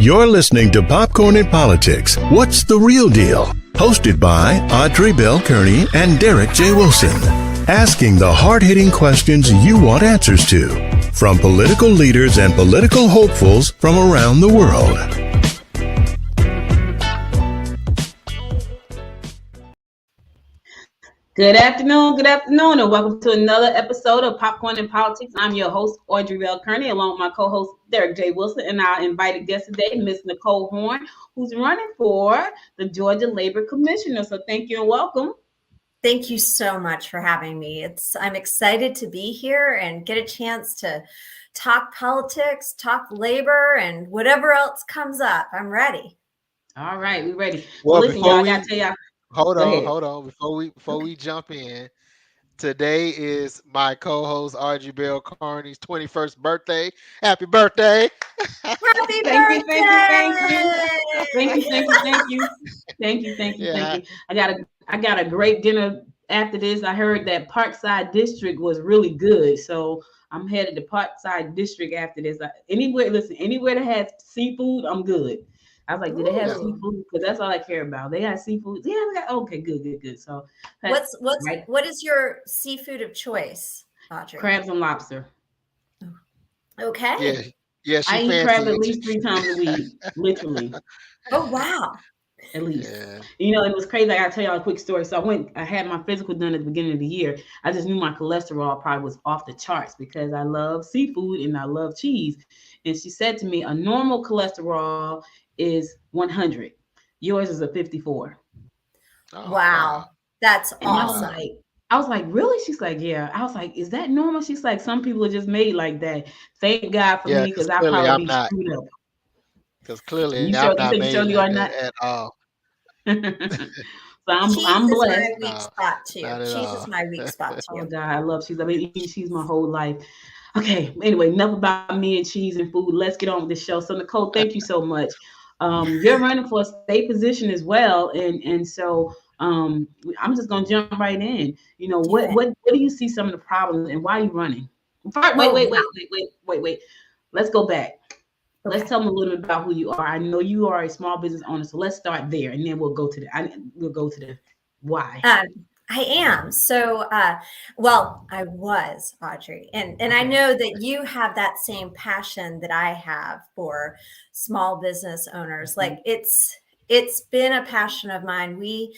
You're listening to Popcorn and Politics. What's the real deal? Hosted by Audrey Bell Kearney and Derek J. Wilson. Asking the hard-hitting questions you want answers to from political leaders and political hopefuls from around the world. Good afternoon, and welcome to another episode of Popcorn and Politics. I'm your host, Audrey Bell Kearney, along with my co-host, Derek J. Wilson, and our invited guest today, Miss Nicole Horn, who's running for the Georgia Labor Commissioner. So thank you and welcome. Thank you so much for having me. I'm excited to be here and get a chance to talk politics, talk labor, and whatever else comes up. I'm ready. All right, we're ready. Well, listen, y'all, I gotta tell y'all. Hold on. Before we jump in, today is my co-host Audrey Bell Kearney's 21st birthday. Happy birthday! Happy Thank birthday! you. I got a great dinner after this. I heard that Parkside District was really good, so I'm headed to Parkside District after this. Anywhere that has seafood, I'm good. I was like, do they have seafood? Because that's all I care about. They have seafood. Yeah, okay, good. So what is your seafood of choice, Audrey? Crabs and lobster. Okay. Yeah. I eat crab at least 3 times a week, literally. Oh wow. At least. Yeah. You know, it was crazy. I gotta tell y'all a quick story. So I had my physical done at the beginning of the year. I just knew my cholesterol probably was off the charts because I love seafood and I love cheese. And she said to me, a normal cholesterol is 100. Yours is a 54. Oh, wow. That's awesome. I was like, really? She's like, yeah. I was like, is that normal? She's like, some people are just made like that. Thank God for me, because I probably be screwed up. Because clearly I'm not made like that at all. So I'm blessed. Cheese is my weak spot too. Cheese is my weak spot too. Oh God, I love cheese. I mean, eating cheese my whole life. Okay. Anyway, enough about me and cheese and food. Let's get on with the show. So Nicole, thank you so much. You're running for a state position as well, and so I'm just gonna jump right in. You know, what do you see some of the problems and why are you running? Wait. Let's go back. Okay. Let's tell them a little bit about who you are. I know you are a small business owner, so let's start there, and then we'll go to the why. I am. So, I was, Audrey, and I know that you have that same passion that I have for small business owners. Mm-hmm. Like it's been a passion of mine. We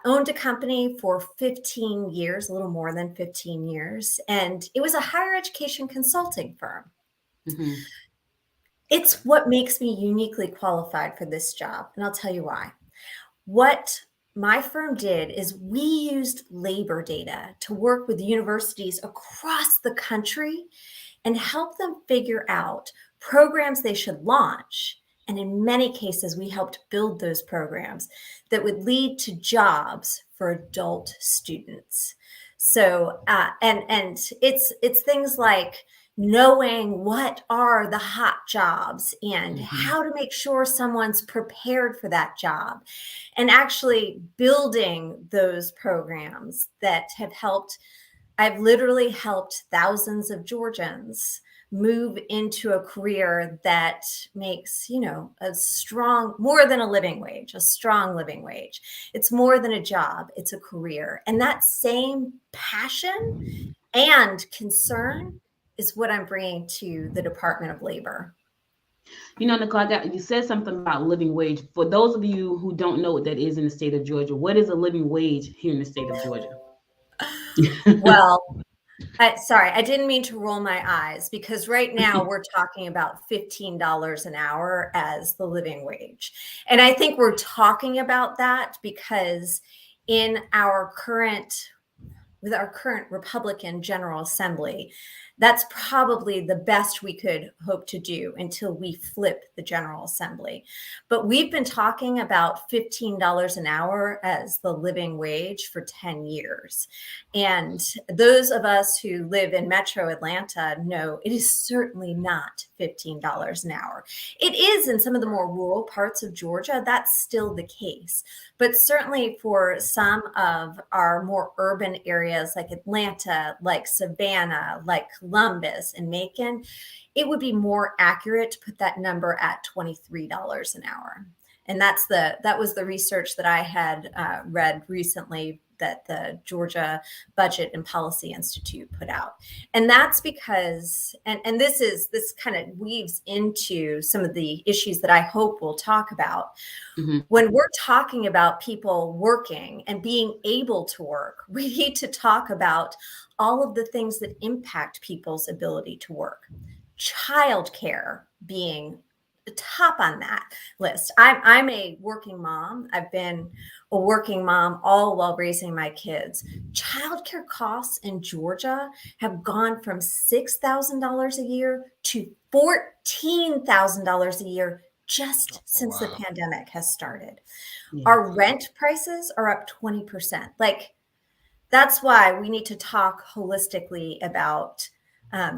owned a company for 15 years, a little more than 15 years, and it was a higher education consulting firm. Mm-hmm. It's what makes me uniquely qualified for this job, and I'll tell you why. What my firm did is we used labor data to work with universities across the country and help them figure out programs they should launch. And in many cases, we helped build those programs that would lead to jobs for adult students. So, and it's things like knowing what are the hot jobs and how to make sure someone's prepared for that job, and actually building those programs that have helped. I've literally helped thousands of Georgians move into a career that makes, a strong, more than a living wage, a strong living wage. It's more than a job, it's a career. And that same passion and concern is what I'm bringing to the Department of Labor. You know, Nicole, you said something about living wage. For those of you who don't know what that is in the state of Georgia, what is a living wage here in the state of Georgia? Well, I didn't mean to roll my eyes, because right now we're talking about $15 an hour as the living wage. And I think we're talking about that because with our current Republican General Assembly, that's probably the best we could hope to do until we flip the General Assembly. But we've been talking about $15 an hour as the living wage for 10 years. And those of us who live in Metro Atlanta know it is certainly not $15 an hour. It is in some of the more rural parts of Georgia. That's still the case. But certainly for some of our more urban areas like Atlanta, like Savannah, like Columbus and Macon, it would be more accurate to put that number at $23 an hour. And that was the research that I had read recently that the Georgia Budget and Policy Institute put out. And that's because, and this kind of weaves into some of the issues that I hope we'll talk about. Mhm. When we're talking about people working and being able to work, we need to talk about all of the things that impact people's ability to work. Childcare being top on that list. I'm a working mom. I've been a working mom all while raising my kids. Childcare costs in Georgia have gone from $6,000 a year to $14,000 a year just since the pandemic has started. Yeah. Our rent prices are up 20%. Like, that's why we need to talk holistically about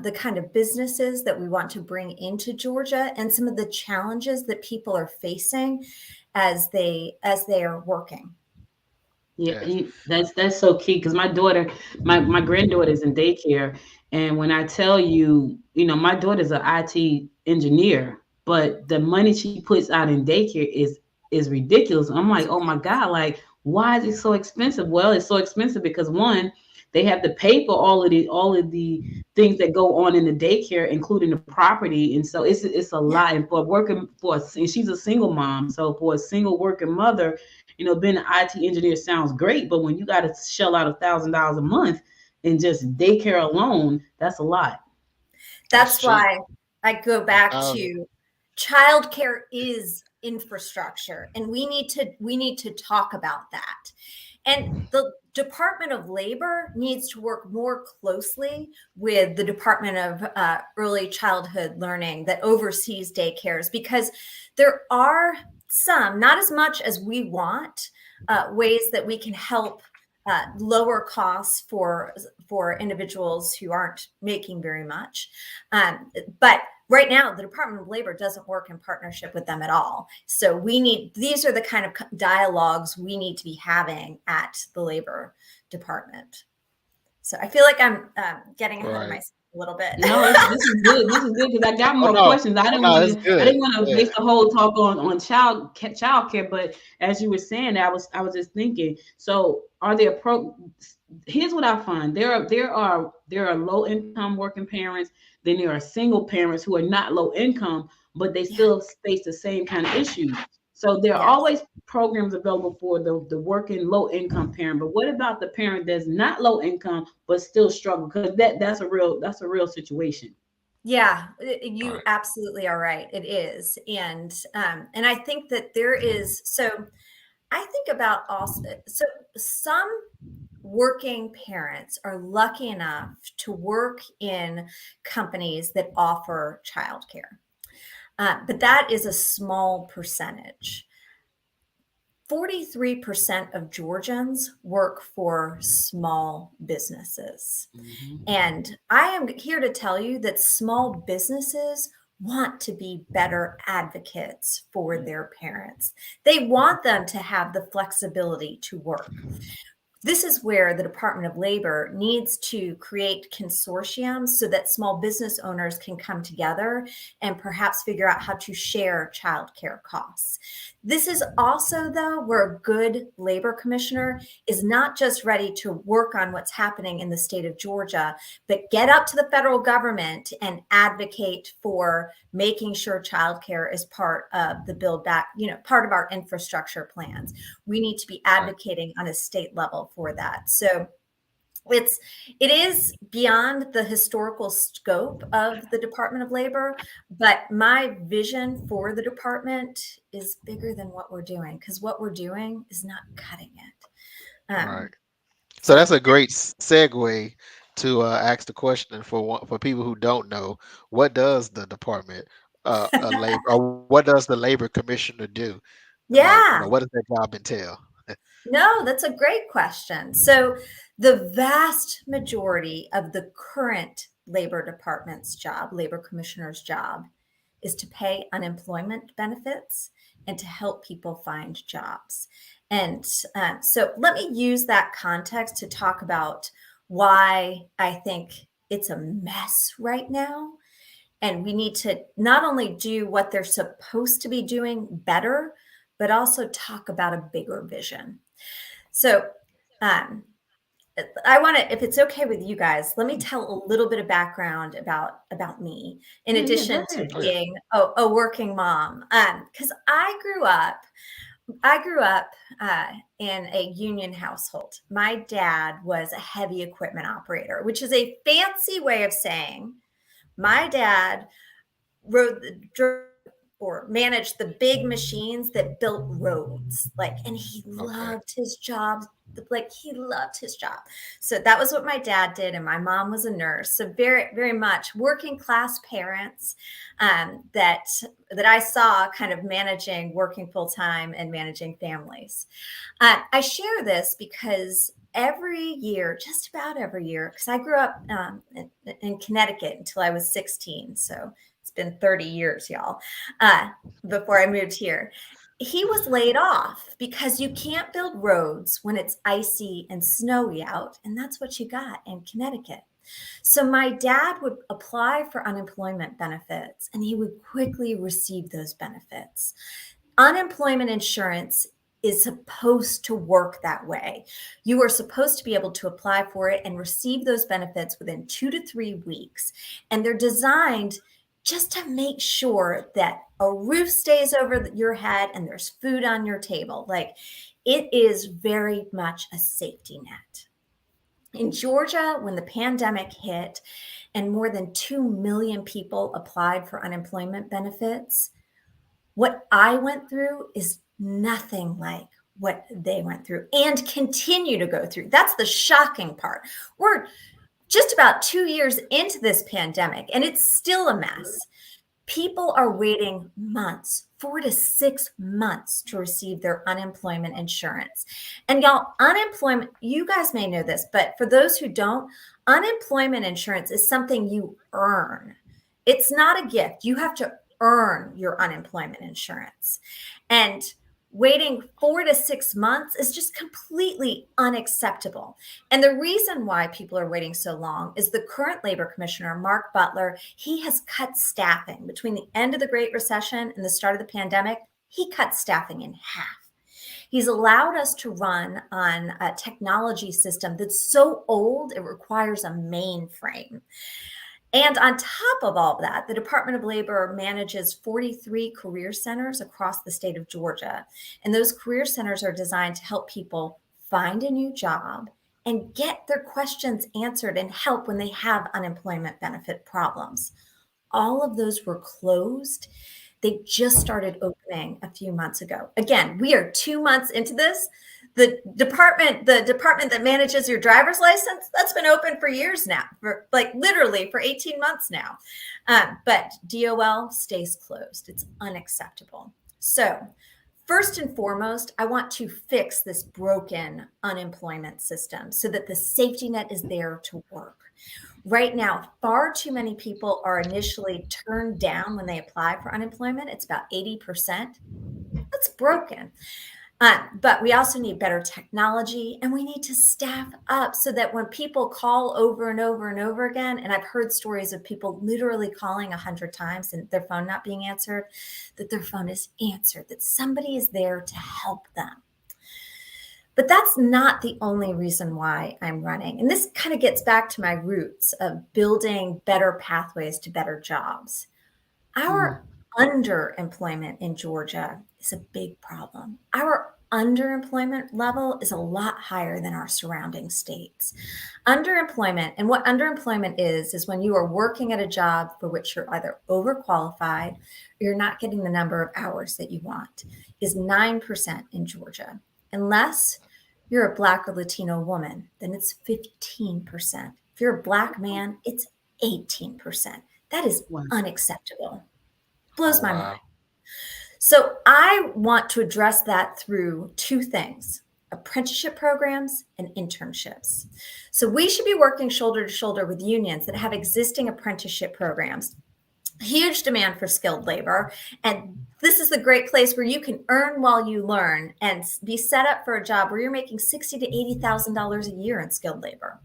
the kind of businesses that we want to bring into Georgia and some of the challenges that people are facing as they are working. Yeah, Yes. that's so key because my daughter, my granddaughter's in daycare, and when I tell you, my daughter's an IT engineer, but the money she puts out in daycare is ridiculous. I'm like, oh my God, like why is it so expensive? Well, it's so expensive because one, they have to pay for all of the things that go on in the daycare, including the property, and so it's a lot. And and she's a single mom, so for a single working mother, being an IT engineer sounds great, but when you got to shell out $1,000 a month in just daycare alone, that's a lot. That's That's cheap. why I go back to childcare is infrastructure, and we need to talk about that. And the Department of Labor needs to work more closely with the Department of Early Childhood Learning that oversees daycares, because there are some, not as much as we want, ways that we can help lower costs for individuals who aren't making very much. But right now, the Department of Labor doesn't work in partnership with them at all. So these are the kind of dialogues we need to be having at the Labor Department. So I feel like I'm getting ahead of myself a little bit. No, this is good. This is good because I got Oh more no. questions. I Oh didn't no, want it's to. I good. didn't want to Yeah. base the whole talk on child care. But as you were saying, I was just thinking. So, are there Here's what I find: there are low income working parents. Then there are single parents who are not low income, but they still face the same kind of issues. So there are Yes. always programs available for the working low income parent. But what about the parent that's not low income but still struggle? Because that's a real situation. Yeah, you Right. absolutely are right. It is. And I think that there is, so I think about also, so some working parents are lucky enough to work in companies that offer childcare. But that is a small percentage. 43% of Georgians work for small businesses. Mhm. And I am here to tell you that small businesses want to be better advocates for their parents. They want them to have the flexibility to work. This is where the Department of Labor needs to create consortiums so that small business owners can come together and perhaps figure out how to share childcare costs. This is also, though, where a good labor commissioner is not just ready to work on what's happening in the state of Georgia, but get up to the federal government and advocate for making sure childcare is part of the build back, part of our infrastructure plans. We need to be Right. advocating on a state level for that. So it is beyond the historical scope of the Department of Labor, but my vision for the department is bigger than what we're doing, because what we're doing is not cutting it. Right. So So that's a great segue to ask the question for people who don't know, what does the Department of Labor, or what does the Labor Commissioner do? Like, yeah. what does that job entail? No, that's a great question. So, the vast majority of the current Labor Department's job, Labor Commissioner's job, is to pay unemployment benefits and to help people find jobs. And so, let me use that context to talk about why I think it's a mess right now. And we need to not only do what they're supposed to be doing better, but also talk about a bigger vision. So um, I want to, if it's okay with you guys, let me tell a little bit of background about me, in Yeah, yeah, addition go to ahead. Oh yeah. being a working mom. Because I grew up in a union household. My dad was a heavy equipment operator, which is a fancy way of saying my dad drove or managed the big machines that built roads. Like, and he Okay. loved his job. Like, he loved his job. So that was what my dad did. And my mom was a nurse. So very, very much working class parents that I saw kind of managing, working full time and managing families. I share this because every year, just about every year, because I grew up in Connecticut until I was 16. So it's been 30 years, y'all, before I moved here. He was laid off because you can't build roads when it's icy and snowy out. And that's what you got in Connecticut. So my dad would apply for unemployment benefits and he would quickly receive those benefits. Unemployment insurance is supposed to work that way. You are supposed to be able to apply for it and receive those benefits within 2 to 3 weeks. And they're designed just to make sure that a roof stays over your head and there's food on your table. Like, it is very much a safety net. In Georgia, when the pandemic hit and more than 2 million people applied for unemployment benefits, what I went through is nothing like what they went through and continue to go through. That's the shocking part. We're just about 2 years into this pandemic, and it's still a mess. People are waiting months, 4 to 6 months to receive their unemployment insurance. And y'all, unemployment, you guys may know this, but for those who don't, unemployment insurance is something you earn. It's not a gift. You have to earn your unemployment insurance. And waiting 4 to 6 months is just completely unacceptable. And the reason why people are waiting so long is the current labor commissioner, Mark Butler, he has cut staffing between the end of the Great Recession and the start of the pandemic. He cut staffing in half. He's allowed us to run on a technology system that's so old, it requires a mainframe. And on top of all that, the Department of Labor manages 43 career centers across the state of Georgia. And those career centers are designed to help people find a new job and get their questions answered and help when they have unemployment benefit problems. All of those were closed. They just started opening a few months ago. Again, we are 2 months into this. The department that manages your driver's license, that's been open for years now, for like literally for 18 months now. But DOL stays closed. It's unacceptable. So first and foremost, I want to fix this broken unemployment system so that the safety net is there to work. Right now, far too many people are initially turned down when they apply for unemployment. It's about 80%. That's broken. But we also need better technology and we need to staff up so that when people call over and over and over again, and I've heard stories of people literally calling 100 times and their phone not being answered, that their phone is answered, that somebody is there to help them. But that's not the only reason why I'm running. And this kind of gets back to my roots of building better pathways to better jobs. Our underemployment in Georgia is a big problem. Our underemployment level is a lot higher than our surrounding states. Underemployment, and what underemployment is when you are working at a job for which you're either overqualified or you're not getting the number of hours that you want, is 9% in Georgia. Unless you're a Black or Latino woman, then it's 15%. If you're a Black man, it's 18%. That is Wow. unacceptable. Blows Oh my wow. mind. So I want to address that through two things: apprenticeship programs and internships. So we should be working shoulder to shoulder with unions that have existing apprenticeship programs. Huge demand for skilled labor. And this is the great place where you can earn while you learn and be set up for a job where you're making $60,000 to $80,000 a year in skilled labor.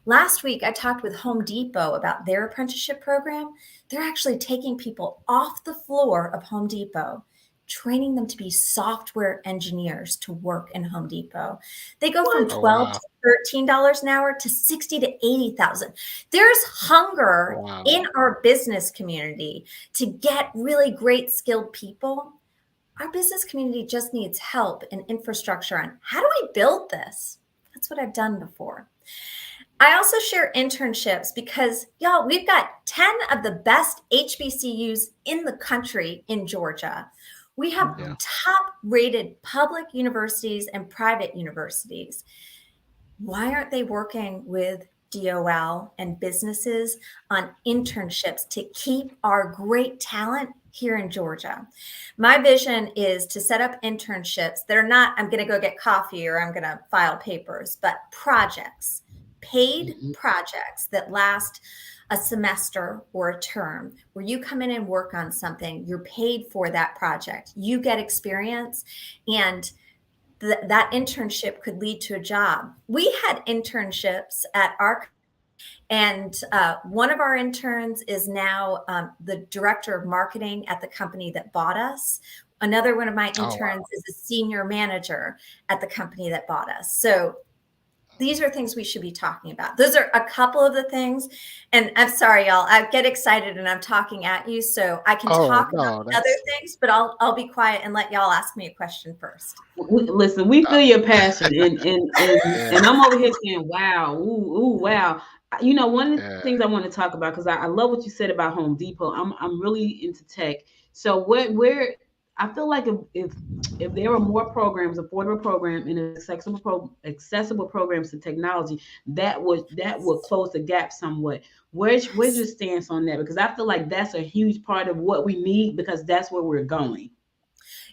Last week, I talked with Home Depot about their apprenticeship program. They're actually taking people off the floor of Home Depot, training them to be software engineers to work in Home Depot. They go from What? Oh, 12 wow. to $13 an hour to 60 to 80,000. There's hunger Wow. in our business community to get really great skilled people. Our business community just needs help and infrastructure on how do we build this? That's what I've done before. I also share internships because, y'all, we've got 10 of the best HBCUs in the country in Georgia. We have Yeah. Wow. top rated public universities and private universities. Why aren't they working with DOL and businesses on internships to keep our great talent here in Georgia? My vision is to set up internships that are not, I'm going to go get coffee or I'm going to file papers, but projects, paid Mhm. projects that last a semester or a term where you come in and work on something, you're paid for that project, you get experience, and that internship could lead to a job. We had internships at our, and one of our interns is now the director of marketing at the company that bought us. Another one of my Oh, wow. interns is a senior manager at the company that bought us. So these are things we should be talking about. Those are a couple of the things. And I'm sorry, y'all, I get excited and I'm talking at you. So I can Oh, talk about no, the other that's things, but I'll be quiet and let y'all ask me a question first. Listen, we uh, feel your passion, yeah, and I'm over here saying, "Wow, ooh, wow." One of the yeah. things I want to talk about because I love what you said about Home Depot. I'm really into tech, so where I feel like if there were more programs, affordable program, and accessible programs to technology, that would close the gap somewhat. Where's Yes. your stance on that? Because I feel like that's a huge part of what we need because that's where we're going.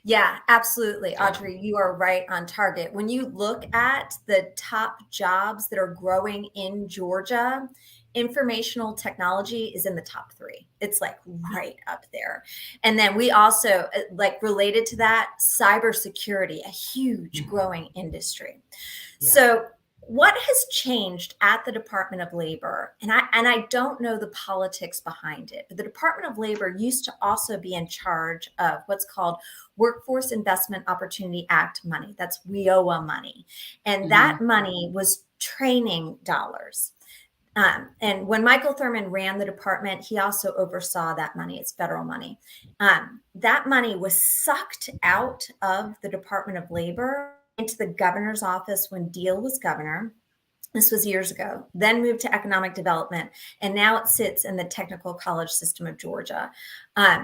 Yeah, absolutely. Yeah. Audrey, you are right on target. When you look at the top jobs that are growing in Georgia, informational technology is in the top three. It's like right up there. And then we also, like related to that, cybersecurity, a huge growing industry. Yeah. So, what has changed at the Department of Labor? And I don't know the politics behind it, but the Department of Labor used to also be in charge of what's called Workforce Investment Opportunity Act money. That's WIOA money. And Hmm. that money was training dollars. And when Michael Thurman ran the department, he also oversaw that money. It's federal money. That money was sucked out of the Department of Labor into the governor's office when Deal was governor. This was years ago, then moved to economic development, and now it sits in the technical college system of Georgia.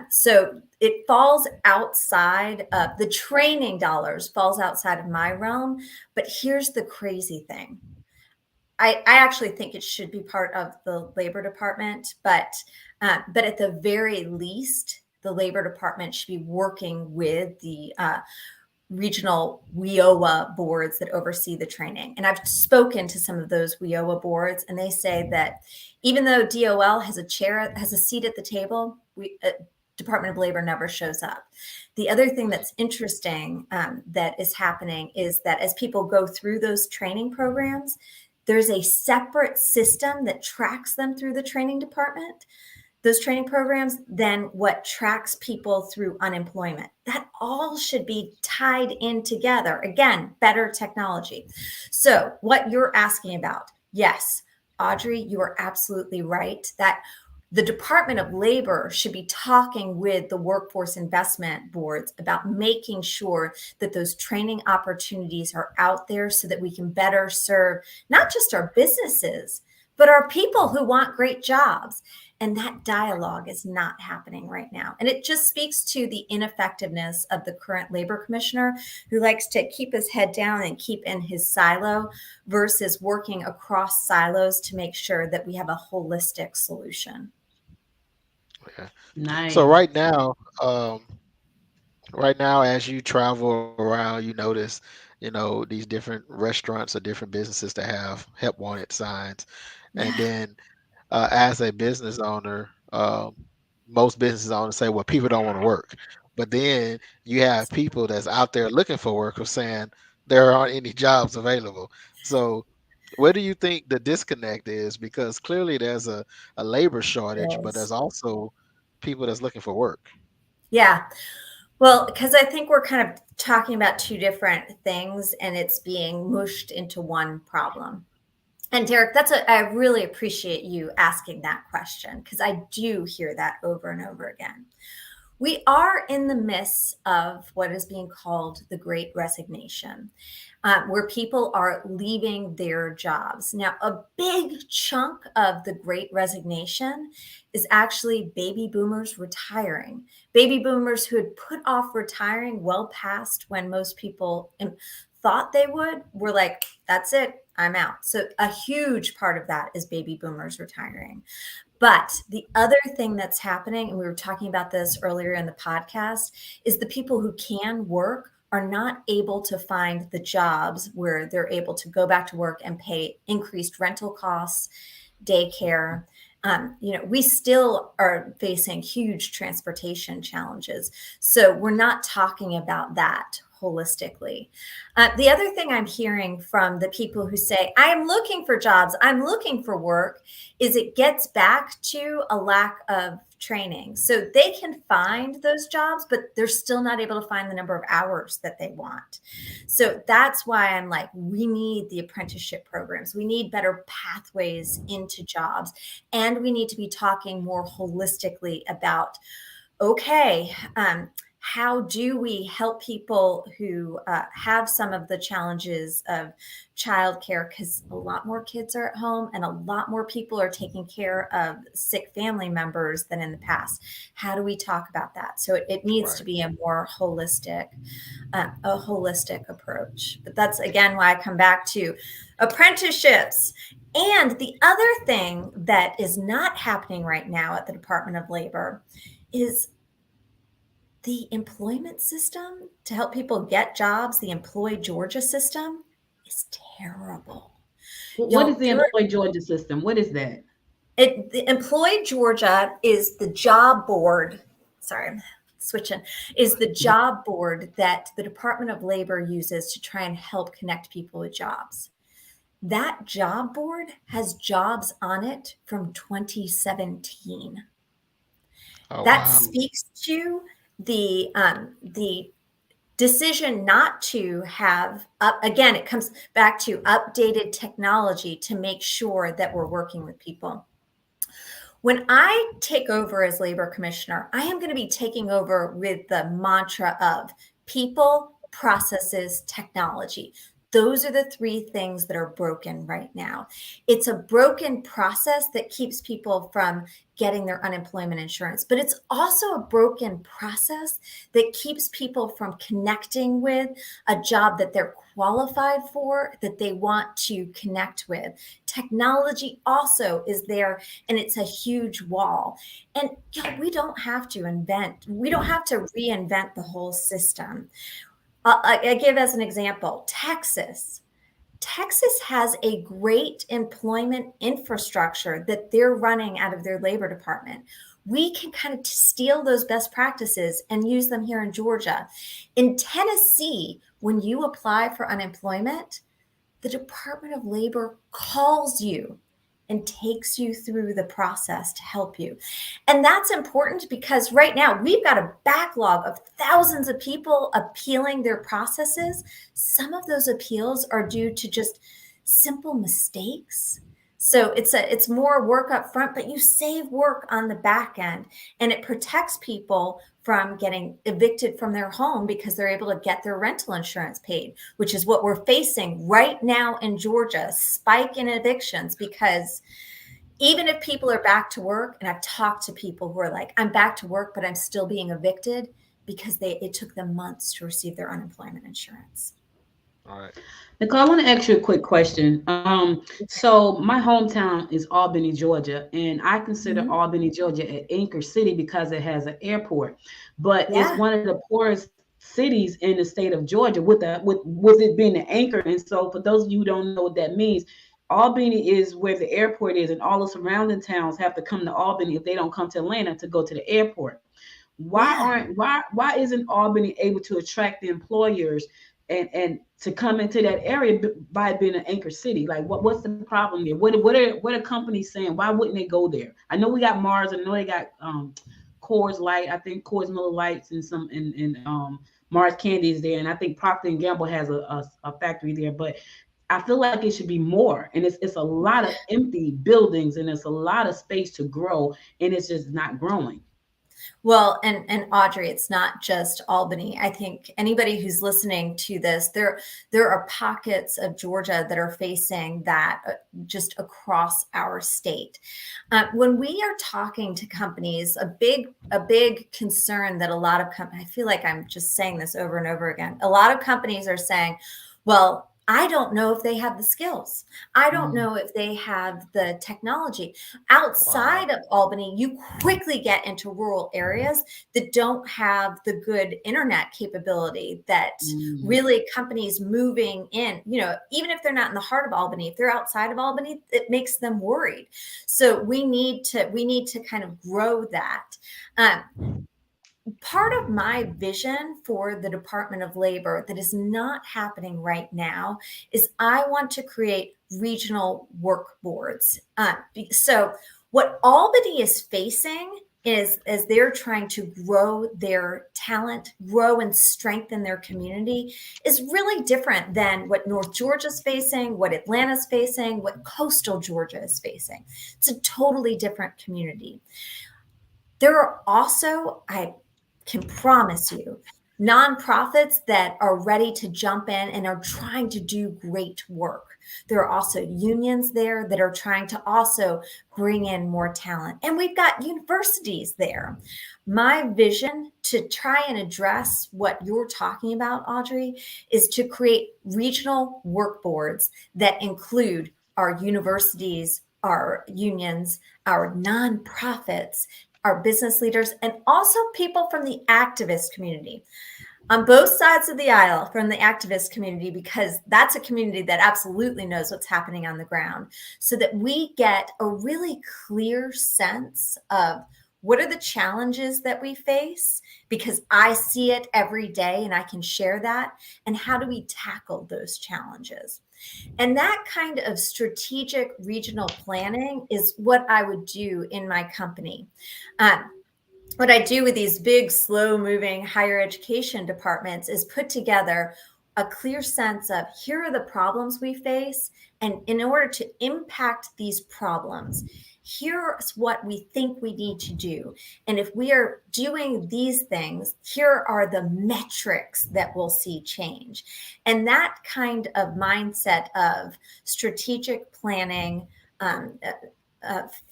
So it falls outside of the training dollars, falls outside of my realm. But here's the crazy thing. I actually think it should be part of the labor department, but at the very least, the labor department should be working with the regional WIOA boards that oversee the training. And I've spoken to some of those WIOA boards, and they say that even though DOL has a seat at the table, Department of Labor never shows up. The other thing that's interesting that is happening is that as people go through those training programs, there's a separate system that tracks them through the training department, those training programs, than what tracks people through unemployment. That all should be tied in together. Again, better technology. So, what you're asking about, yes, Audrey, you are absolutely right that the Department of Labor should be talking with the workforce investment boards about making sure that those training opportunities are out there so that we can better serve not just our businesses, but our people who want great jobs. And that dialogue is not happening right now. And it just speaks to the ineffectiveness of the current labor commissioner who likes to keep his head down and keep in his silo versus working across silos to make sure that we have a holistic solution. Yeah. So Nice. right now, as you travel around, you notice, these different restaurants or different businesses that have help wanted signs. And Yeah. then as a business owner, most business owners say, well, people don't want to work. But then you have people that's out there looking for work who saying there aren't any jobs available. So Where do you think the disconnect is? Because clearly there's a labor shortage, but Yes. there's also people that's looking for work. Yeah. Well, because I think we're kind of talking about two different things and it's being mushed into one problem. And Derek, I really appreciate you asking that question because I do hear that over and over again. We are in the midst of what is being called the Great Resignation, where people are leaving their jobs. Now, a big chunk of the Great Resignation is actually baby boomers retiring. Baby boomers who had put off retiring well past when most people thought they would, were like, that's it, I'm out. So, a huge part of that is baby boomers retiring. But the other thing that's happening, and we were talking about this earlier in the podcast, is the people who can work are not able to find the jobs where they're able to go back to work and pay increased rental costs, daycare. We still are facing huge transportation challenges. So we're not talking about that holistically. The other thing I'm hearing from the people who say, I am looking for jobs, I'm looking for work, is it gets back to a lack of training. So they can find those jobs, but they're still not able to find the number of hours that they want. So that's why I'm like, we need the apprenticeship programs. We need better pathways into jobs. And we need to be talking more holistically about, okay, how do we help people who have some of the challenges of childcare? Because a lot more kids are at home and a lot more people are taking care of sick family members than in the past. How do we talk about that? So it needs to Right. be a holistic approach. But that's again why I come back to apprenticeships. And the other thing that is not happening right now at the Department of Labor is the employment system to help people get jobs, the Employ Georgia system is terrible. What is Y'all, the Employee Georgia system? What is that? the Employ Georgia is the job board. Sorry, I'm switching. Is the job board that the Department of Labor uses to try and help connect people with jobs. That job board has jobs on it from 2017. Oh That wow. speaks to the decision not to have up again. It comes back to updated technology to make sure that we're working with people. When I take over as labor commissioner, I am going to be taking over with the mantra of people, processes, technology. Those are the three things that are broken right now. It's a broken process that keeps people from getting their unemployment insurance, but it's also a broken process that keeps people from connecting with a job that they're qualified for, that they want to connect with. Technology also is there and it's a huge wall. And we don't have to reinvent the whole system. I give as an example, Texas. Texas has a great employment infrastructure that they're running out of their labor department. We can kind of steal those best practices and use them here in Georgia. In Tennessee, when you apply for unemployment, the Department of Labor calls you and takes you through the process to help you. And that's important because right now we've got a backlog of thousands of people appealing their processes. Some of those appeals are due to just simple mistakes. So it's more work up front, but you save work on the back end and it protects people from getting evicted from their home because they're able to get their rental insurance paid, which is what we're facing right now in Georgia, spike in evictions. Because even if people are back to work, and I've talked to people who are like, I'm back to work, but I'm still being evicted because it took them months to receive their unemployment insurance. All right. Nicole, I want to ask you a quick question. So my hometown is Albany, Georgia, and I consider Mhm. Albany, Georgia, an anchor city because it has an airport. But it's Yeah. one of the poorest cities in the state of Georgia, with it being the anchor. And so, for those of you who don't know what that means, Albany is where the airport is, and all the surrounding towns have to come to Albany if they don't come to Atlanta to go to the airport. Yeah. Why isn't Albany able to attract the employers and to come into that area by being an anchor city. Like what's the problem there? What are companies saying? Why wouldn't they go there? I know we got Mars. I know they got Coors Light. I think Coors Miller Lights and some and Mars Candy is there, and I think Procter and Gamble has a factory there. But I feel like it should be more, and it's a lot of empty buildings, and it's a lot of space to grow, and it's just not growing. Well, and Audrey, it's not just Albany. I think anybody who's listening to this, there are pockets of Georgia that are facing that just across our state. When we are talking to companies, a big concern that a lot of companies, I feel like I'm just saying this over and over again. A lot of companies are saying, well, I don't know if they have the skills. I don't know if they have the technology. Outside of Albany, you quickly get into rural areas that don't have the good internet capability that really companies moving in, even if they're not in the heart of Albany, if they're outside of Albany, it makes them worried. So we need to kind of grow that. Part of my vision for the Department of Labor that is not happening right now is I want to create regional work boards. So what Albany is facing is as they're trying to grow their talent, grow and strengthen their community, is really different than what North Georgia's facing, what Atlanta's facing, what coastal Georgia is facing. It's a totally different community. There are also, I can promise you, nonprofits that are ready to jump in and are trying to do great work. There are also unions there that are trying to also bring in more talent. And we've got universities there. My vision to try and address what you're talking about, Audrey, is to create regional work boards that include our universities, our unions, our nonprofits, our business leaders, and also people from the activist community on both sides of the aisle from the activist community, because that's a community that absolutely knows what's happening on the ground, so that we get a really clear sense of what are the challenges that we face, because I see it every day and I can share that, and how do we tackle those challenges. And that kind of strategic regional planning is what I would do in my company. What I do with these big, slow moving higher education departments is put together a clear sense of here are the problems we face. And in order to impact these problems, here's what we think we need to do. And if we are doing these things, here are the metrics that we'll see change. And that kind of mindset of strategic planning,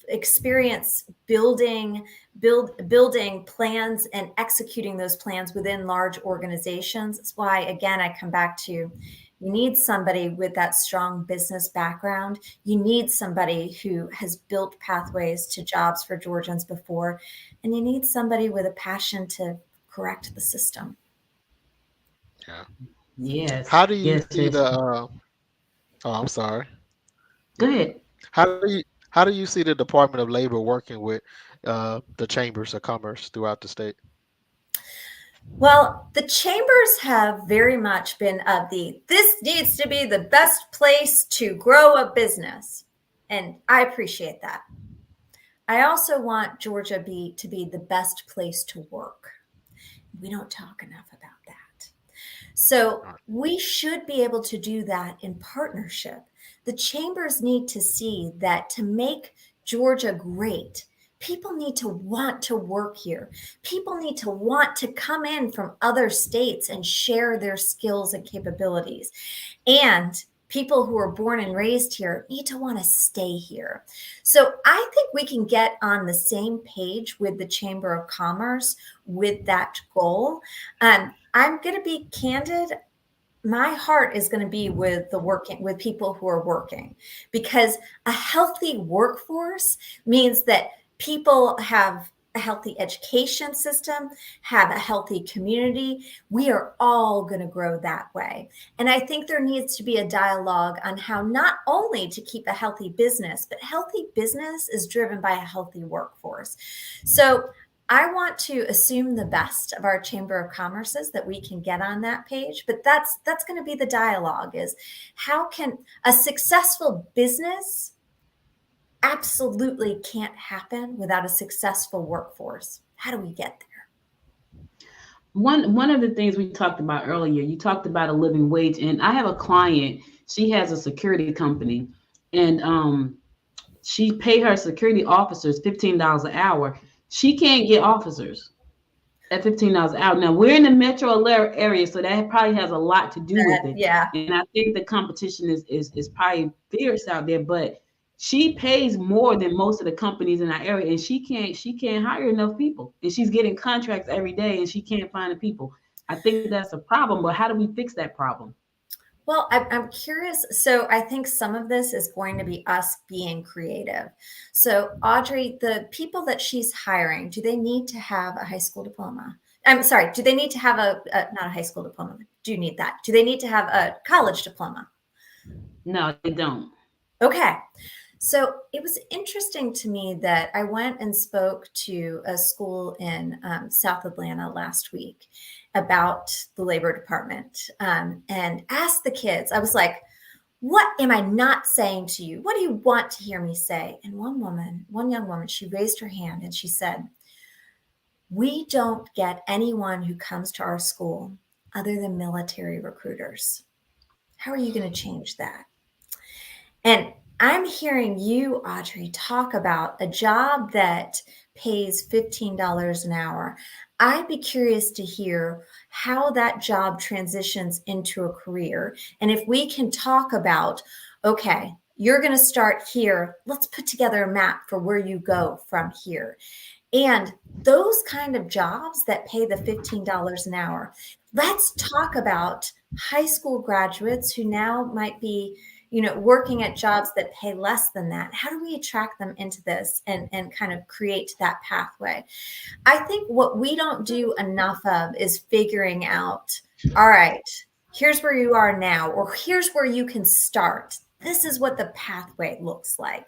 experience building plans and executing those plans within large organizations. That's why, again, I come back to you need somebody with that strong business background. You need somebody who has built pathways to jobs for Georgians before, and you need somebody with a passion to correct the system. Yeah. Yes. How do you Yes. see Yes. the? I'm sorry. Go ahead. How do you see the Department of Labor working with the chambers of commerce throughout the state? Well, the chambers have very much been of this needs to be the best place to grow a business. And I appreciate that. I also want Georgia to be the best place to work. We don't talk enough about that. So we should be able to do that in partnership. The chambers need to see that to make Georgia great, people need to want to work here. People need to want to come in from other states and share their skills and capabilities. And people who are born and raised here need to want to stay here. So I think we can get on the same page with the Chamber of Commerce with that goal. I'm going to be candid. My heart is going to be with people who are working, because a healthy workforce means that people have a healthy education system, have a healthy community. We are all going to grow that way. And I think there needs to be a dialogue on how not only to keep a healthy business, but healthy business is driven by a healthy workforce. So I want to assume the best of our Chamber of Commerces that we can get on that page, but that's going to be the dialogue is how can a successful business absolutely can't happen without a successful workforce. How do we get there? One of the things we talked about earlier, you talked about a living wage, and I have a client. She has a security company, and she pay her security officers $15 an hour. She can't get officers at $15 an hour. Now we're in the metro area, so that probably has a lot to do with it. Yeah. And I think the competition is probably fierce out there, but she pays more than most of the companies in our area, and she can't hire enough people, and she's getting contracts every day, and she can't find the people. I think that's a problem, but how do we fix that problem? Well, I'm curious. So I think some of this is going to be us being creative. So Audrey, the people that she's hiring, do they need to have a high school diploma? I'm sorry, do they need to have not a high school diploma? Do you need that? Do they need to have a college diploma? No, they don't. Okay. So it was interesting to me that I went and spoke to a school in South Atlanta last week about the labor department and asked the kids, I was like, what am I not saying to you? What do you want to hear me say? And one young woman, she raised her hand and she said, we don't get anyone who comes to our school other than military recruiters. How are you going to change that? And I'm hearing you, Audrey, talk about a job that pays $15 an hour. I'd be curious to hear how that job transitions into a career. And if we can talk about, okay, you're going to start here. Let's put together a map for where you go from here. And those kind of jobs that pay the $15 an hour, let's talk about high school graduates who now might be working at jobs that pay less than that. How do we attract them into this and kind of create that pathway? I think what we don't do enough of is figuring out, all right, here's where you are now, or here's where you can start. This is what the pathway looks like.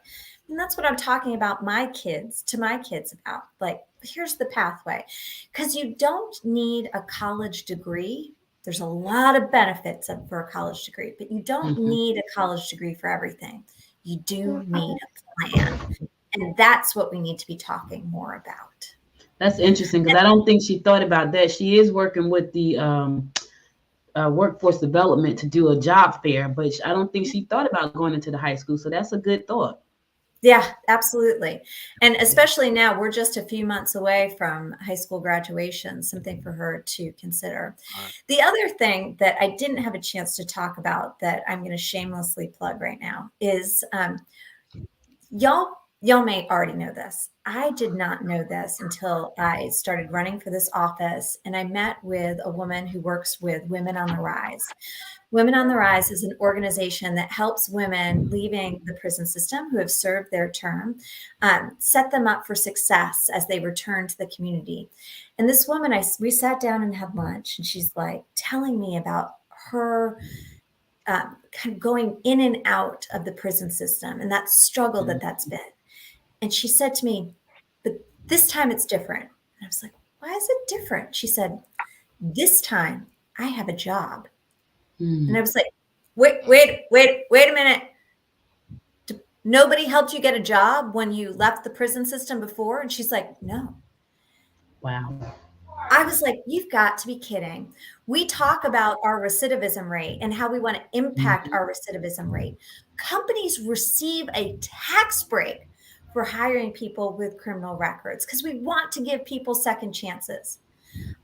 And that's what I'm talking about to my kids about. Like, here's the pathway. Because you don't need a college degree. There's a lot of benefits for a college degree, but you don't need a college degree for everything. You do need a plan. And that's what we need to be talking more about. That's interesting because I don't think she thought about that. She is working with the workforce development to do a job fair, but I don't think she thought about going into the high school. So that's a good thought. Yeah, absolutely. And especially now, we're just a few months away from high school graduation, something for her to consider. The other thing that I didn't have a chance to talk about that I'm going to shamelessly plug right now is y'all may already know this. I did not know this until I started running for this office, and I met with a woman who works with Women on the Rise. Women on the Rise is an organization that helps women leaving the prison system who have served their term, set them up for success as they return to the community. And this woman, we sat down and had lunch, and she's like telling me about her kind of going in and out of the prison system and that struggle that's been. And she said to me, but this time it's different. And I was like, why is it different? She said, this time I have a job. And I was like, wait a minute. Nobody helped you get a job when you left the prison system before? And she's like, no. Wow. I was like, you've got to be kidding. We talk about our recidivism rate and how we want to impact our recidivism rate. Companies receive a tax break for hiring people with criminal records because we want to give people second chances.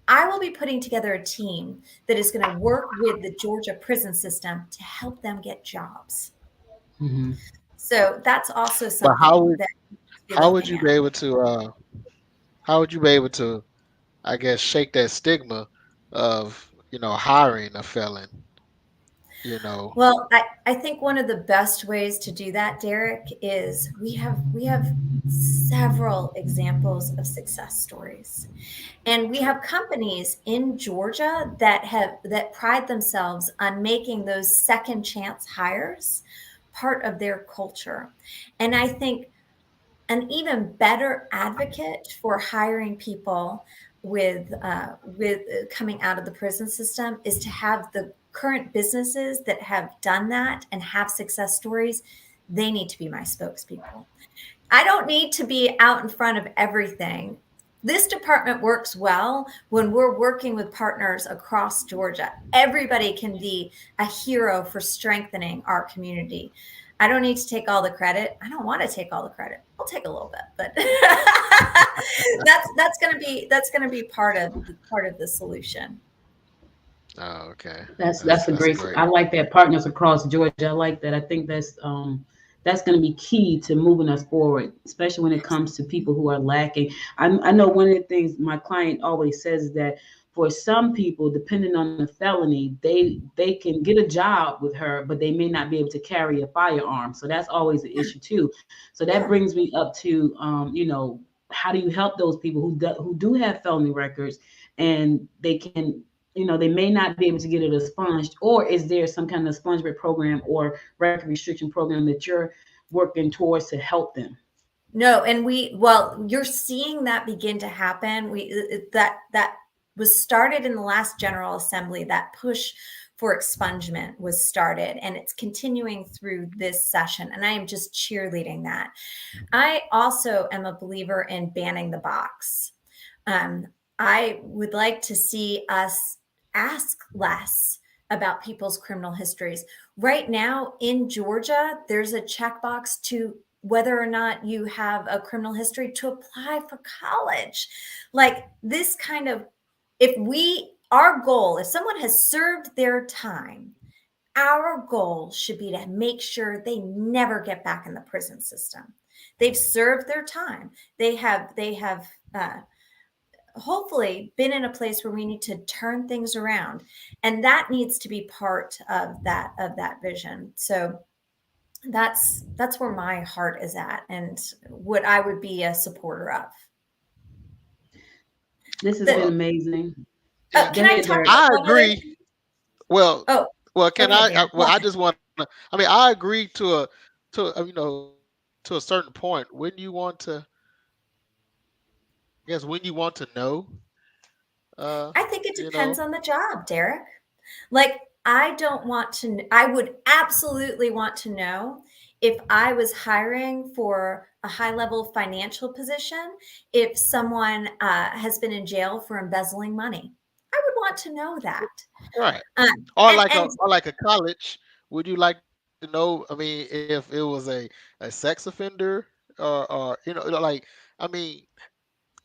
I will be putting together a team that is going to work with the Georgia prison system to help them get jobs. So that's also something how would you be able to I guess shake that stigma of hiring a felon? Well, I think one of the best ways to do that, Derek, is we have several examples of success stories. And we have companies in Georgia that pride themselves on making those second chance hires part of their culture. And I think an even better advocate for hiring people with coming out of the prison system is to have the current businesses that have done that and have success stories. They need to be my spokespeople. I don't need to be out in front of everything. This department works well when we're working with partners across Georgia. Everybody can be a hero for strengthening our community. I don't need to take all the credit. I don't want to take all the credit. I'll take a little bit, but that's gonna be part of the solution. Oh, okay. That's a That's great. great. I like that partners across Georgia. I like that. I think that's going to be key to moving us forward, especially when it comes to people who are lacking. I know one of the things my client always says is that for some people, depending on the felony, they can get a job with her, but they may not be able to carry a firearm. So that's always an issue too. So that Yeah. brings me up to how do you help those people who do have felony records and they can they may not be able to get it expunged, or is there some kind of expungement program or record restriction program that you're working towards to help them? No, and you're seeing that begin to happen. That was started in the last General Assembly. That push for expungement was started, and it's continuing through this session. And I am just cheerleading that. I also am a believer in banning the box. Um, I would like to see us ask less about people's criminal histories. Right now in Georgia, there's a checkbox to whether or not you have a criminal history to apply for college. Like this kind of, our goal, if someone has served their time, our goal should be to make sure they never get back in the prison system. They've served their time. They have hopefully been in a place where we need to turn things around, and that needs to be part of that vision. So that's where my heart is at and what I would be a supporter of. This has been The, Well, amazing. yeah, Go can I ahead, talk Derek. about I one other agree. thing? Well, Oh, well, go can ahead, I? Derek. Well, I just want to. I mean, I agree to a certain point. When you want to, I guess, when you want to know, uh, I think it you depends know, on the job, Derek. Like, I don't want to, I would absolutely want to know if I was hiring for a high level financial position, if someone has been in jail for embezzling money. I would want to know that. right? Um, Or and, like a and or like a college. Would you like to know? I mean, if it was a sex offender, or like, I mean,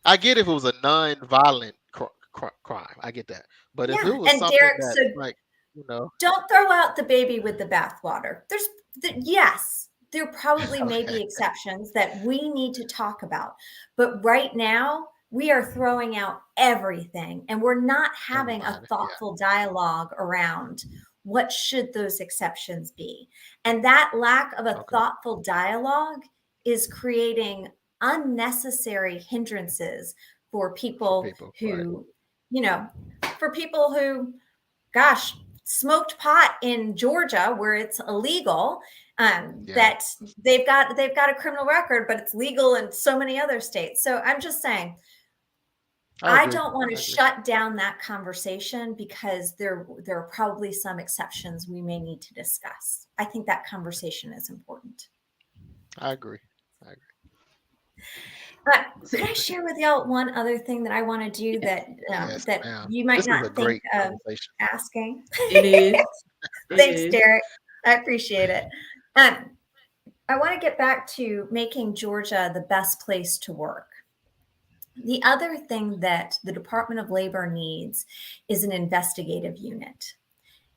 I get if it was a non-violent crime. I get that. But if it yeah, was and something Derek, that, so like, you know, don't throw out the baby with the bathwater. Yes, there probably may okay, be exceptions that we need to talk about. But right now, we are throwing out everything and we're not having a everybody, yeah, thoughtful dialogue around what should those exceptions be. And that lack of a okay, thoughtful dialogue is creating unnecessary hindrances for for people people, right? who, you know, for people who gosh, smoked pot in Georgia where it's illegal. Yeah, That they've got a criminal record, but it's legal in so many other states. So I'm just saying, I I agree. don't want to I agree. shut down that conversation because there are probably some exceptions we may need to discuss. I think that conversation is important. I agree. I agree. Could I share with y'all one other thing that I want to do that Yes, that ma'am. you might This is not a think great of conversation. asking? It is. It Thanks, is. Derek. I appreciate it. Um, I want to get back to making Georgia the best place to work. The other thing that the Department of Labor needs is an investigative unit.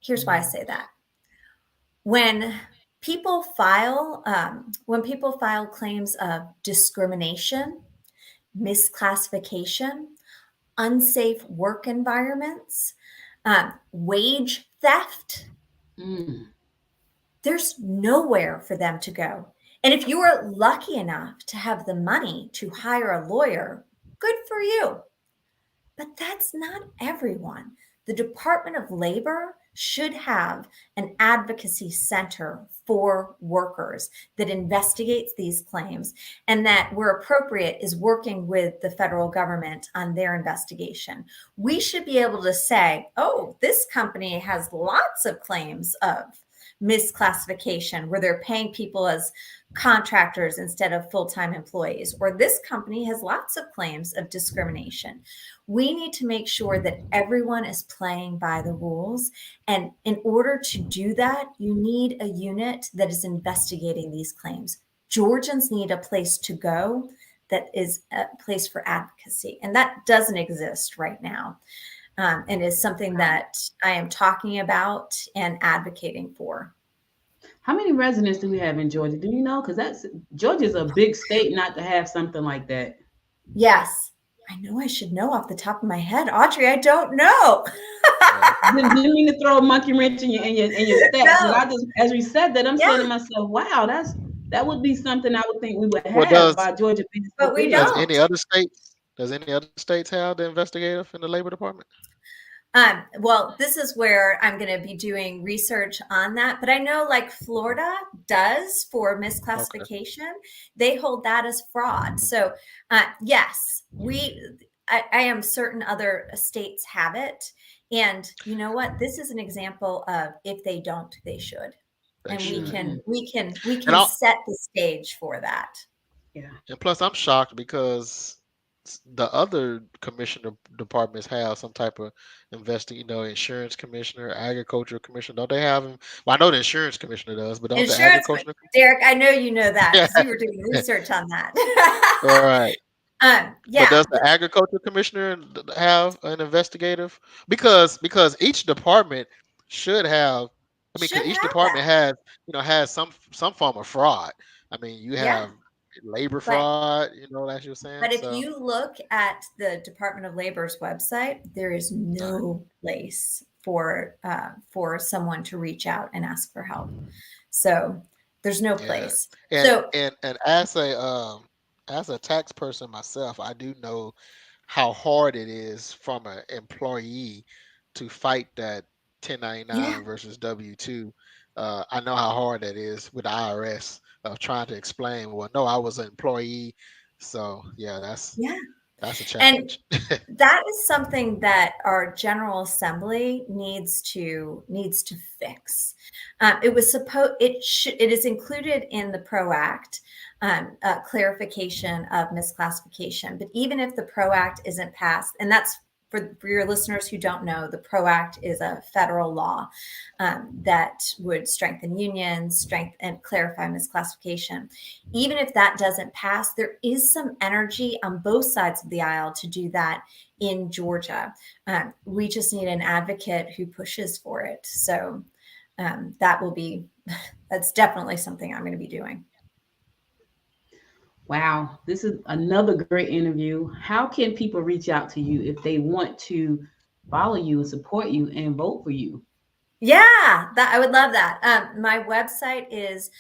Here's why I Mm. say that. When people file claims of discrimination, misclassification, unsafe work environments, wage theft, Mm. there's nowhere for them to go. And if you are lucky enough to have the money to hire a lawyer, good for you. But that's not everyone. The Department of Labor should have an advocacy center for workers that investigates these claims, and that, where appropriate, is working with the federal government on their investigation. We should be able to say, oh, this company has lots of claims of misclassification where they're paying people as contractors instead of full-time employees, or this company has lots of claims of discrimination. We need to make sure that everyone is playing by the rules. And in order to do that, you need a unit that is investigating these claims. Georgians need a place to go that is a place for advocacy. And that doesn't exist right now. And is something that I am talking about and advocating for. How many residents do we have in Georgia? Do you know? Because Georgia's a big state not to have something like that. Yes. I know I should know off the top of my head. Audrey, I don't know. Didn't mean to throw a monkey wrench in your stats. No. I just, as we said that, I'm saying to myself, wow, that would be something I would think we would have by Georgia. But we don't. Does any other states have the investigative in the labor department? Well, this is where I'm going to be doing research on that. But I know like Florida does for misclassification. Okay. They hold that as fraud. So yes, I am certain other states have it. And you know what? This is an example of if they don't, they should. And we can set the stage for that. Yeah. And plus I'm shocked because the other commissioner departments have some type of insurance commissioner, agricultural commissioner. Don't they have them? Well, I know the insurance commissioner does, but don't the agricultural? Derek, I know you know that because you were doing research on that. All right. Yeah. But does the agricultural commissioner have an investigative? Because each department should have. I mean, because each department has some form of fraud. I mean, you have. Labor fraud, that's you're saying. But if you look at the Department of Labor's website, there is no place for someone to reach out and ask for help. So there's no place. And as a tax person myself, I do know how hard it is from an employee to fight that 1099 versus W-2. I know how hard that is with the IRS. Of trying to explain, well, no, I was an employee. So that's a challenge. And that is something that our General Assembly needs to fix. It is included in the PRO Act, clarification of misclassification. But even if the PRO Act isn't passed, and that's for your listeners who don't know, the PRO Act is a federal law that would strengthen unions, and clarify misclassification. Even if that doesn't pass, there is some energy on both sides of the aisle to do that in Georgia. We just need an advocate who pushes for it. So that's definitely something I'm going to be doing. Wow, this is another great interview. How can people reach out to you if they want to follow you and support you and vote for you? Yeah, I would love that. My website is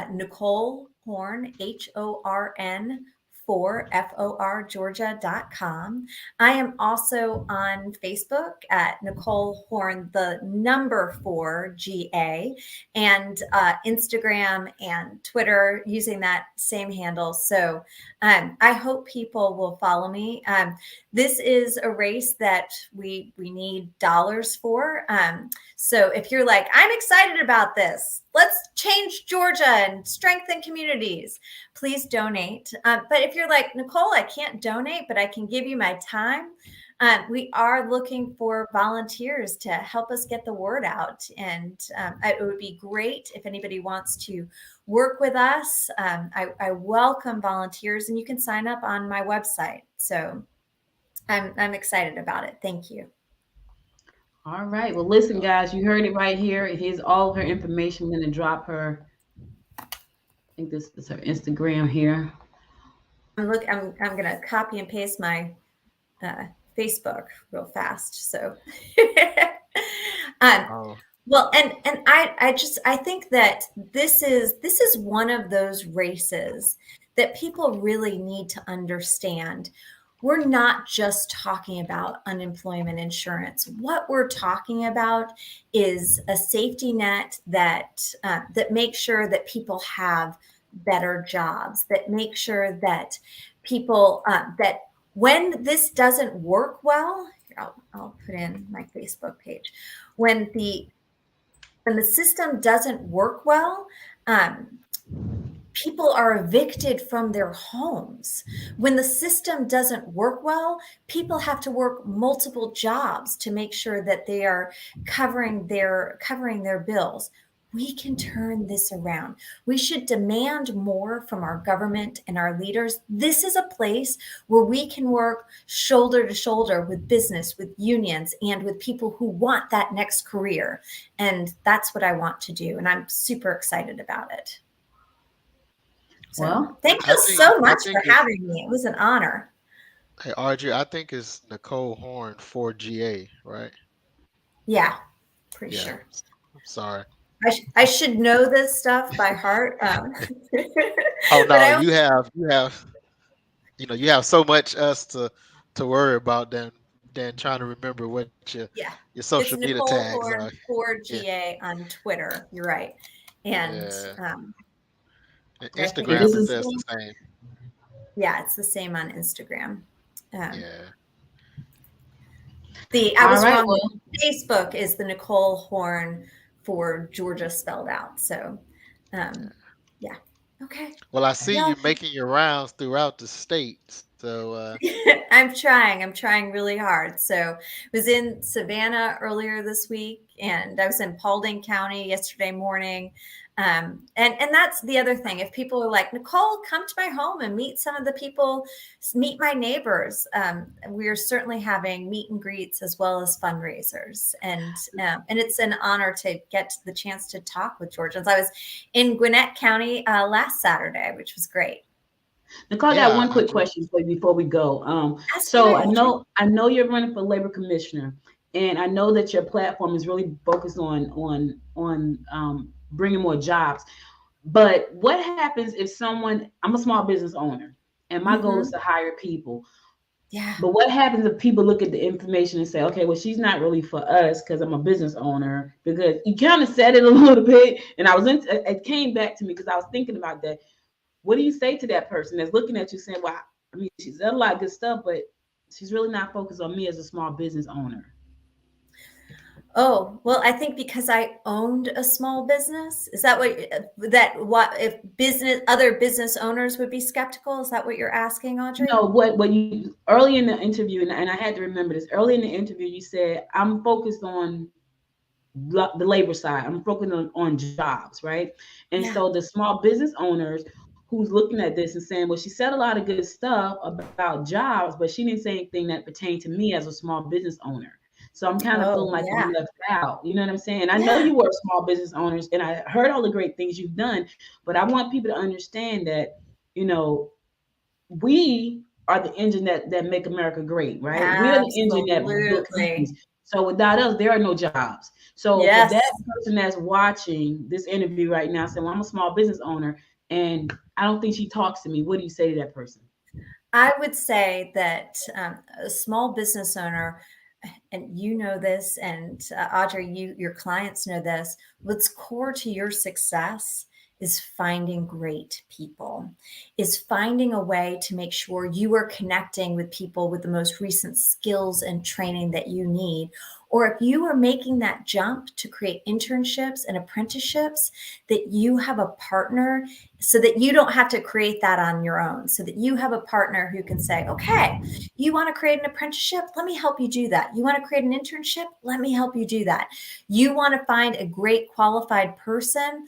Nicole Horn, HORN, forgeorgia.com. I am also on Facebook at Nicole Horn, the number 4GA, and Instagram and Twitter using that same handle. So I hope people will follow me. This is a race that we need dollars for. So if you're like, I'm excited about this, let's change Georgia and strengthen communities, please donate. But if you're like, Nicole, I can't donate, but I can give you my time. We are looking for volunteers to help us get the word out. And it would be great if anybody wants to work with us. I welcome volunteers, and you can sign up on my website. So I'm excited about it. Thank you. All right. Well, listen, guys, you heard it right here. Here's all her information. I'm going to drop her. I think this is her Instagram here. I'm going to copy and paste my Facebook real fast. So, well, and I think that this is one of those races that people really need to understand. we're not just talking about unemployment insurance. What we're talking about is a safety net that makes sure that people have better jobs, that make sure that people that when this doesn't work well, here, I'll put in my Facebook page. When the system doesn't work well, um, people are evicted from their homes. When the system doesn't work well, people have to work multiple jobs to make sure that they are covering their bills. We can turn this around. We should demand more from our government and our leaders. This is a place where we can work shoulder to shoulder with business, with unions, and with people who want that next career. And that's what I want to do. And I'm super excited about it. So Well, thank I you think so I much think for it's having me. It was an honor. hey Audrey, I think it's Nicole Horn 4GA, right? Yeah, pretty Yeah. sure. I'm sorry. I should know this stuff by heart. Oh But no, you have so much us to worry about than trying to remember what yeah, your social it's media Nicole tags are. Horn Yeah. 4GA on Twitter. You're right. And Yeah. And I think and Instagram this it's is is that's the same. it's the same on Instagram. Um, Yeah. I all was right. wrong. Well, Facebook is the Nicole Horn for Georgia spelled out. So, um, yeah. Okay. Well, I see Y'all you making your rounds throughout the state. So I'm trying. I'm trying really hard. So I was in Savannah earlier this week, and I was in Paulding County yesterday morning. And that's the other thing. If people are like, Nicole, come to my home and meet some of the people, meet my neighbors. We are certainly having meet and greets as well as fundraisers, and it's an honor to get the chance to talk with Georgians. I was in Gwinnett County last Saturday, which was great. Nicole, I got yeah, one quick question for you before we go. That's So right, Audrey. I know you're running for labor commissioner, and I know that your platform is really focused on bringing more jobs. But what happens if someone? I'm a small business owner, and my goal is Mm-hmm. to hire people. Yeah. But what happens if people look at the information and say, okay, well, she's not really for us because I'm a business owner? Because you kind of said it a little bit, and it came back to me because I was thinking about that. What do you say to that person that's looking at you saying, well, I mean, she's done a lot of good stuff, but she's really not focused on me as a small business owner? Oh, well, I think because I owned a small business. Is that what if other business owners would be skeptical? Is that what you're asking, Audrey? No, what you early in the interview, and I had to remember this early in the interview, you said, I'm focused on the labor side. I'm focusing on jobs, right? And Yeah. so the small business owners who's looking at this and saying, well, she said a lot of good stuff about jobs, but she didn't say anything that pertained to me as a small business owner. So I'm kind of Oh, feeling like I'm yeah. left out. You know what I'm saying? I know Yeah. you were small business owners and I heard all the great things you've done, but I want people to understand that, you know, we are the engine that make America great, right? We're the engine that built Absolutely. things. So without us, there are no jobs. So for Yes. that person that's watching this interview right now, saying, "Well, I'm a small business owner, and I don't think she talks to me," what do you say to that person? I would say that a small business owner, and you know this, and Audrey, your clients know this. What's core to your success is finding great people, is finding a way to make sure you are connecting with people with the most recent skills and training that you need. Or if you are making that jump to create internships and apprenticeships, that you have a partner so that you don't have to create that on your own, so that you have a partner who can say, okay, you want to create an apprenticeship? Let me help you do that. You want to create an internship? Let me help you do that. You want to find a great qualified person?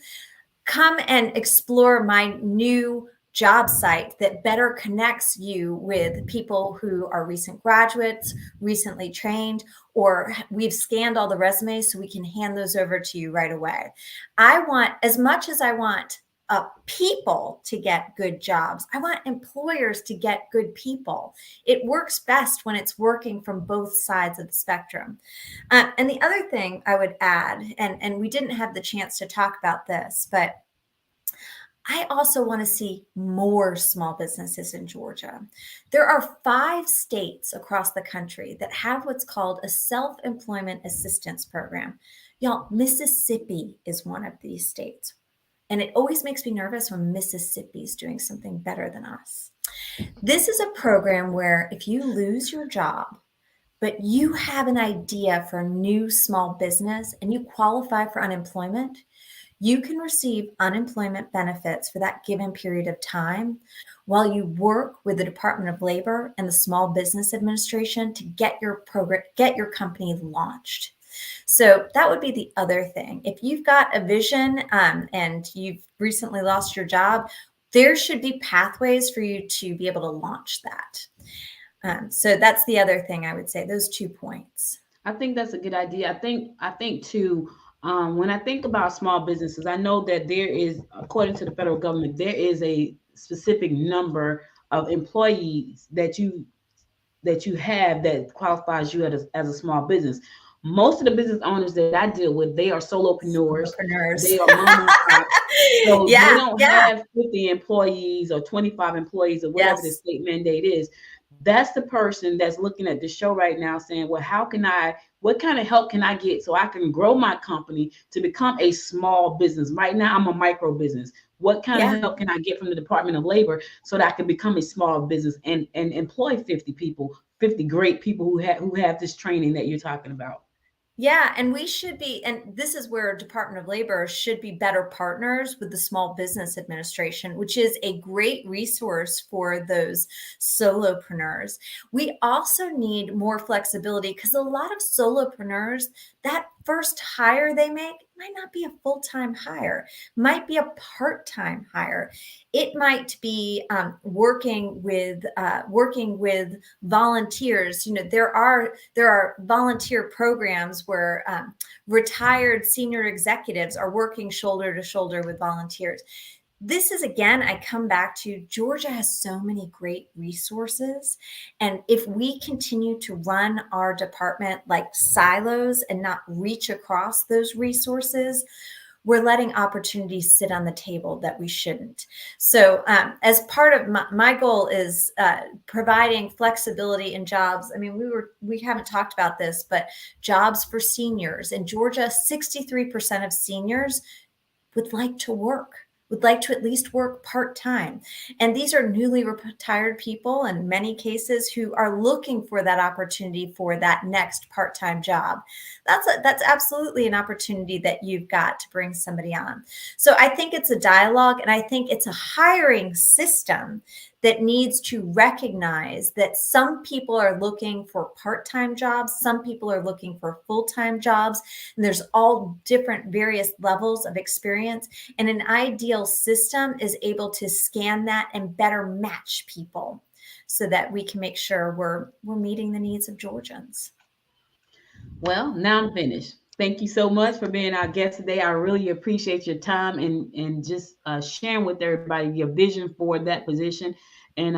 Come and explore my new job site that better connects you with people who are recent graduates, recently trained, or we've scanned all the resumes so we can hand those over to you right away. I want, as much as I want people to get good jobs, I want employers to get good people. It works best when it's working from both sides of the spectrum. And the other thing I would add, and we didn't have the chance to talk about this, but I also want to see more small businesses in Georgia. There are 5 states across the country that have what's called a self-employment assistance program. Y'all, Mississippi is one of these states. And it always makes me nervous when Mississippi is doing something better than us. This is a program where if you lose your job, but you have an idea for a new small business and you qualify for unemployment, you can receive unemployment benefits for that given period of time while you work with the Department of Labor and the Small Business Administration to get your company launched. So that would be the other thing. If you've got a vision and you've recently lost your job, there should be pathways for you to be able to launch that. So that's the other thing I would say, those 2 points. I think that's a good idea. I think too, when I think about small businesses, I know that there is, according to the federal government, there is a specific number of employees that you have that qualifies you as a small business. Most of the business owners that I deal with, they are solopreneurs. They are mom and pop. So they don't have 50 employees or 25 employees or whatever the state mandate is. That's the person that's looking at the show right now saying, well, what kind of help can I get so I can grow my company to become a small business? Right now, I'm a micro business. What kind of help can I get from the Department of Labor so that I can become a small business and employ 50 people, 50 great people who have this training that you're talking about? Yeah, and we should be, and this is where Department of Labor should be better partners with the Small Business Administration, which is a great resource for those solopreneurs. We also need more flexibility because a lot of solopreneurs, that first hire they make might not be a full-time hire, might be a part-time hire. It might be working with volunteers. You know, there are volunteer programs where retired senior executives are working shoulder to shoulder with volunteers. This is, again, I come back to Georgia has so many great resources. And if we continue to run our department like silos and not reach across those resources, we're letting opportunities sit on the table that we shouldn't. So as part of my goal is providing flexibility in jobs. I mean, we haven't talked about this, but jobs for seniors. In Georgia, 63% of seniors would like to at least work part-time. And these are newly retired people in many cases who are looking for that opportunity for that next part-time job. That's absolutely an opportunity that you've got to bring somebody on. So I think it's a dialogue, and I think it's a hiring system that needs to recognize that some people are looking for part-time jobs, some people are looking for full-time jobs, and there's all different various levels of experience. And an ideal system is able to scan that and better match people so that we can make sure we're meeting the needs of Georgians. Well, now I'm finished. Thank you so much for being our guest today. I really appreciate your time and just sharing with everybody your vision for that position. And,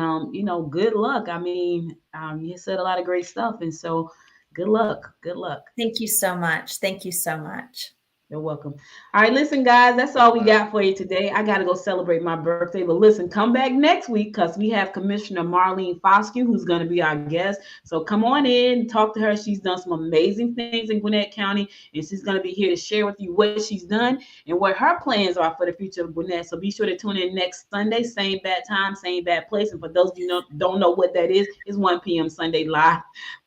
good luck. I mean, you said a lot of great stuff. And so good luck. Good luck. Thank you so much. Thank you so much. You're welcome. All right, listen, guys, that's all we got for you today. I got to go celebrate my birthday. But listen, come back next week because we have Commissioner Marlene Foscue, who's going to be our guest. So come on in, talk to her. She's done some amazing things in Gwinnett County, and she's going to be here to share with you what she's done and what her plans are for the future of Gwinnett. So be sure to tune in next Sunday, same bad time, same bad place. And for those of you who don't know what that is, it's 1 p.m. Sunday live.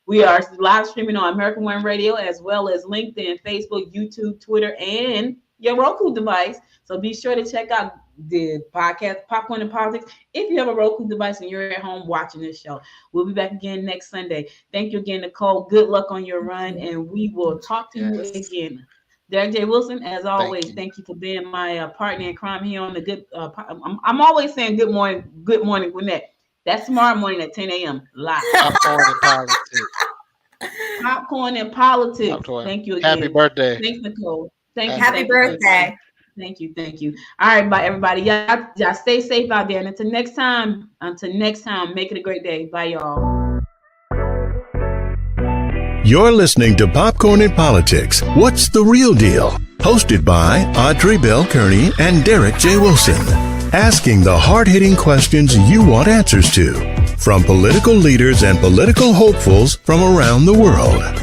We are live streaming on American One Radio as well as LinkedIn, Facebook, YouTube, Twitter, and your Roku device. So be sure to check out the podcast, Popcorn and Politics, if you have a Roku device and you're at home watching this show. We'll be back again next Sunday. Thank you again, Nicole. Good luck on your run, and we will talk to you again. Derek J. Wilson, as always, thank you for being my partner in crime here on the good. I'm always saying good morning, Gwinnett. That's tomorrow morning at 10 a.m. live. Popcorn and Politics. Popcorn and Politics. Thank you again. Happy birthday. Thanks, Nicole. Thank you. Happy birthday. Thank you. All right, bye, everybody. Y'all stay safe out there. And until next time, make it a great day. Bye, y'all. You're listening to Popcorn and Politics. What's the real deal? Hosted by Audrey Bell Kearney and Derek J. Wilson. asking the hard-hitting questions you want answers to from political leaders and political hopefuls from around the world.